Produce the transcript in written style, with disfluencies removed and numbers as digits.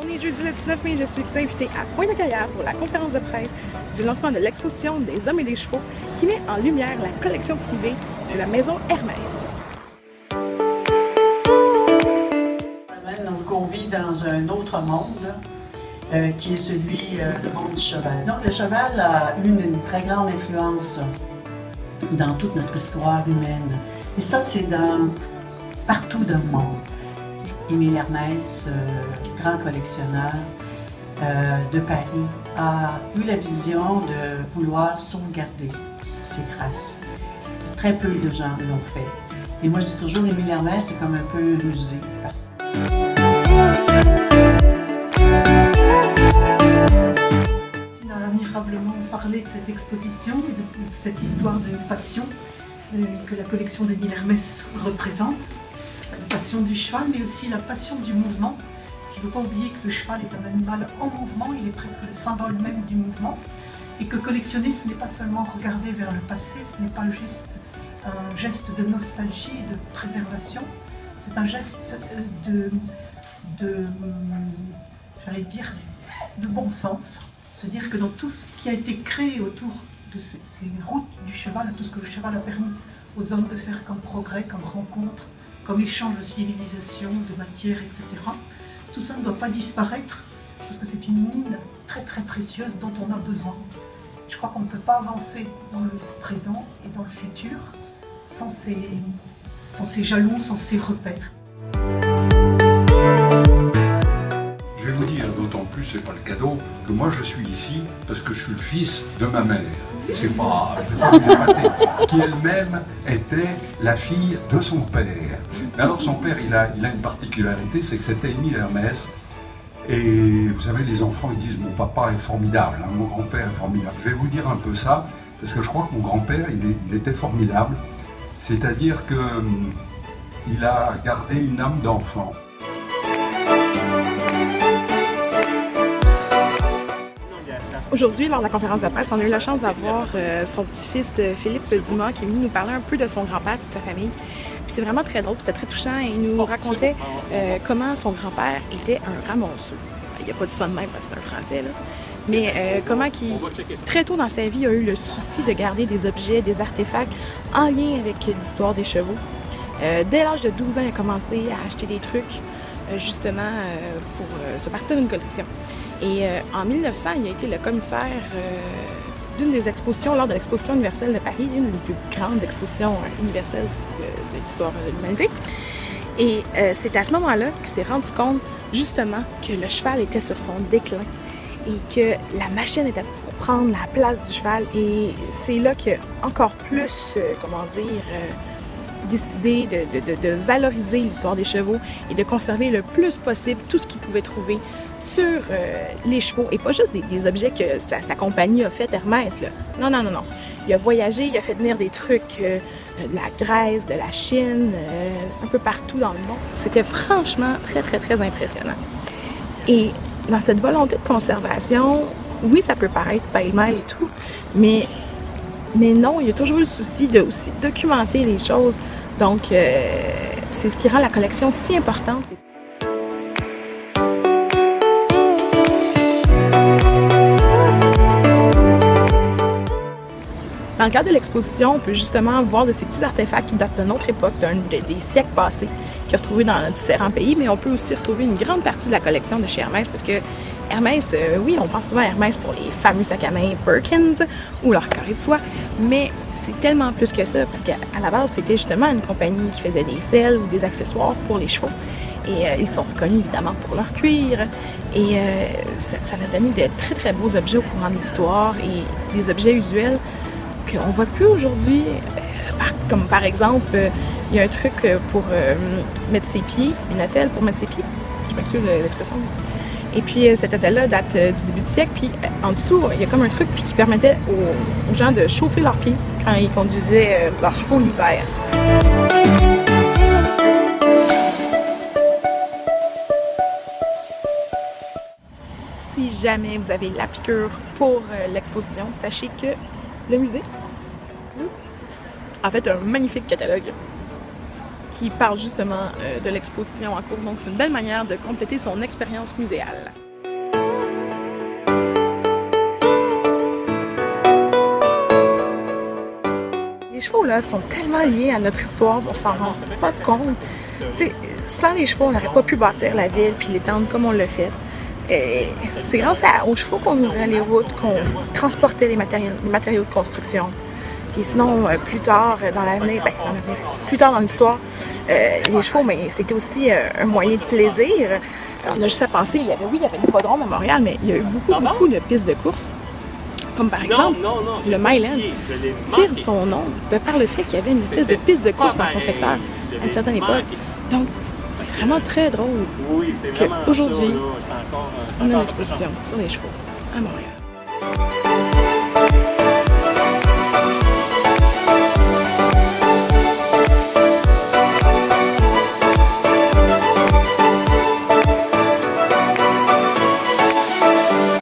On est jeudi le 19 mai, je suis invitée à Pointe-à-Callieres pour la conférence de presse du lancement de l'exposition des hommes et des chevaux qui met en lumière la collection privée de la maison Hermès. On vous convie dans un autre monde qui est celui du monde du cheval. Donc le cheval a eu une très grande influence dans toute notre histoire humaine. Et ça, c'est partout dans le monde. Émile Hermès, grand collectionneur de Paris, a eu la vision de vouloir sauvegarder ces traces. Très peu de gens l'ont fait. Et moi, je dis toujours, Émile Hermès, c'est comme un peu un musée. Il a admirablement parlé de cette exposition et de cette histoire de passion que la collection d'Émile Hermès représente. La passion du cheval, mais aussi la passion du mouvement. Il ne faut pas oublier que le cheval est un animal en mouvement, il est presque le symbole même du mouvement. Et que collectionner, ce n'est pas seulement regarder vers le passé, ce n'est pas juste un geste de nostalgie et de préservation, c'est un geste j'allais dire, de bon sens. C'est-à-dire que dans tout ce qui a été créé autour de ces routes du cheval, tout ce que le cheval a permis aux hommes de faire comme progrès, comme rencontre, comme échange de civilisation, de matière, etc. Tout ça ne doit pas disparaître parce que c'est une mine très très précieuse dont on a besoin. Je crois qu'on ne peut pas avancer dans le présent et dans le futur sans ces jalons, sans ces repères. Je vais vous dire, d'autant plus, c'est pas le cadeau, que moi je suis ici parce que je suis le fils de ma mère. C'est pas vous épater, qui elle-même était la fille de son père. Mais alors son père, il a une particularité, c'est que c'était Émile Hermès. Et vous savez, les enfants, ils disent mon papa est formidable, hein, mon grand-père est formidable. Je vais vous dire un peu ça, parce que je crois que mon grand-père, il était formidable. C'est-à-dire qu'il a gardé une âme d'enfant. Aujourd'hui, lors de la conférence de presse, on a eu la chance d'avoir son petit-fils Philippe Dumas qui est venu nous parler un peu de son grand-père et de sa famille. C'est vraiment très drôle, c'était très touchant et il nous racontait comment son grand-père était un ramasseur. Il n'a pas dit ça de même parce que c'est un Français, là. Mais comment très tôt dans sa vie, il a eu le souci de garder des objets, des artefacts en lien avec l'histoire des chevaux. Dès l'âge de 12 ans, il a commencé à acheter des trucs justement pour se partir d'une collection. Et en 1900, il a été le commissaire d'une des expositions, lors de l'exposition universelle de Paris, une des plus grandes expositions universelles de l'histoire de l'humanité. Et c'est à ce moment-là qu'il s'est rendu compte, justement, que le cheval était sur son déclin et que la machine était pour prendre la place du cheval. Et c'est là qu'il a encore plus, décidé de valoriser l'histoire des chevaux et de conserver le plus possible tout ce qu'il pouvait trouver sur les chevaux. Et pas juste des objets que sa compagnie a fait, Hermès. Là. Non, non, non, non. Il a voyagé, il a fait venir des trucs de la Grèce, de la Chine, un peu partout dans le monde. C'était franchement très, très, très impressionnant. Et dans cette volonté de conservation, oui, ça peut paraître pêle-mêle et tout, mais non, il y a toujours eu le souci de aussi documenter les choses. Donc, c'est ce qui rend la collection si importante. Dans le cadre de l'exposition, on peut justement voir de ces petits artefacts qui datent de notre époque, des siècles passés, qui sont retrouvés dans différents pays, mais on peut aussi retrouver une grande partie de la collection de chez Hermès, parce que Hermès, oui, on pense souvent à Hermès pour les fameux sacs à main Perkins ou leur carré de soie, mais c'est tellement plus que ça, parce qu'à la base, c'était justement une compagnie qui faisait des selles ou des accessoires pour les chevaux. Et ils sont reconnus évidemment pour leur cuir. Et ça a donné de très très beaux objets au courant de l'histoire et des objets usuels qu'on ne voit plus aujourd'hui. Comme par exemple, il y a un truc pour mettre ses pieds, une attelle pour mettre ses pieds. Je m'excuse de l'expression. Et puis cette attelle-là date du début du siècle. Puis en dessous, il y a comme un truc qui permettait aux gens de chauffer leurs pieds quand ils conduisaient leurs chevaux l'hiver. Si jamais vous avez la piqûre pour l'exposition, sachez que le musée, en fait, un magnifique catalogue qui parle justement de l'exposition en cours. Donc, c'est une belle manière de compléter son expérience muséale. Les chevaux, là, sont tellement liés à notre histoire, on s'en rend pas compte. T'sais, sans les chevaux, on n'aurait pas pu bâtir la ville puis l'étendre comme on l'a fait. C'est grâce aux chevaux qu'on ouvrait les routes, qu'on transportait les matériaux de construction. Puis sinon, plus tard dans l'avenir, plus tard dans l'histoire, les chevaux, c'était aussi un moyen de plaisir. On a juste à penser, il y avait l'hippodrome à Montréal, mais il y a eu beaucoup de pistes de course. Comme par exemple, le Myland tire son nom de par le fait qu'il y avait une espèce de piste de course dans son secteur à une certaine époque. Donc, c'est vraiment très drôle qu'aujourd'hui, on a une exposition sur les chevaux à Montréal.